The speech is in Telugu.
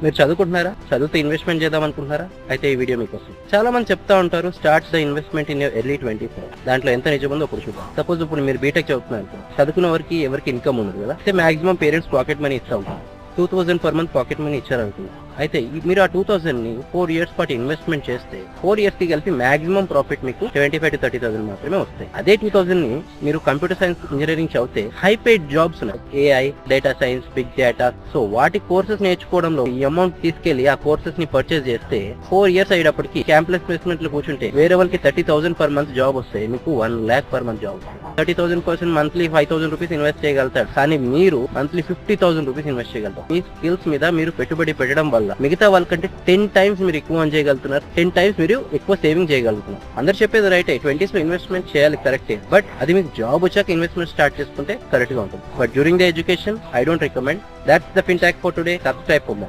మీరు చదువుకుంటున్నారా? చదివితే ఇన్వెస్ట్మెంట్ చేద్దాం అనుకుంటున్నారా? అయితే ఈ వీడియో మీకోసం. చాలా మంది చెప్తా ఉంటారు start the investment in your early 20s. దాంట్లో ఎంత నిజం ఉందో ఒకటి చూద్దాం. సపోజ్ ఇప్పుడు మీరు బీటెక్ చదువుతున్నారు, చదువుకున్న వారికి ఎవరికి ఇన్కమ్ ఉండదు కదా, అయితే మాక్సిమం పేరెంట్స్ పాకెట్ మనీ ఇస్తా ఉంటారు. 2000 per month పాకెట్ మనీ ఇచ్చారనుకున్నారు. అయితే మీరు ఆ 2000 ని 4 years పాటు ఇన్వెస్ట్మెంట్ చేస్తే 4 years కి కలిపి మాక్సిమం ప్రాఫిట్ మీకు 25,000 to 30,000 మాత్రమే వస్తాయి. అదే 2000 ని మీరు కంప్యూటర్ సైన్స్ ఇంజనీరింగ్ చదివితే హై పెయిడ్ జాబ్స్ ఉన్నాయి, AI, data science, big data. So వాటి కోర్సెస్ నేర్చుకోవడంలో ఈ అమౌంట్ తీసుకెళ్లి ఆ కోర్సెస్ ని పర్చేస్ చేస్తే 4 years అయ్యేటప్పటికి క్యాంపస్ ప్లేస్మెంట్ లో కూర్చుంటే వేరే వాళ్ళకి 30,000 per month జాబ్ వస్తాయి, మీకు 1 lakh per month job. 30,000 person monthly 5,000 rupees invest చేయగలుగుతాడు, కానీ మీరు మంత్లీ 50,000 రూపీస్ ఇన్వెస్ట్ చేయగలుగుతారు. మీ స్కిల్స్ మీద మీరు పెట్టుబడి పెట్టడం వల్ల మిగతా వాళ్ళకంటే 10 times మీరు ఎక్కువ అర్న్ చేయగలుగుతున్నారు, 10 times మీరు ఎక్కువ సేవింగ్ చేయగలుగుతున్నారు. అందరు చెప్పేది రైటే, 20s లో ఇన్వెస్ట్మెంట్ చేయాలి, కరెక్టే. బట్ అది మీకు జాబ్ వచ్చాక ఇన్వెస్ట్మెంట్ స్టార్ట్ చేసుకుంటే కరెక్ట్ గా ఉంటుంది. But during the education I don't recommend. That's the FinTech for today. Subscribe for more.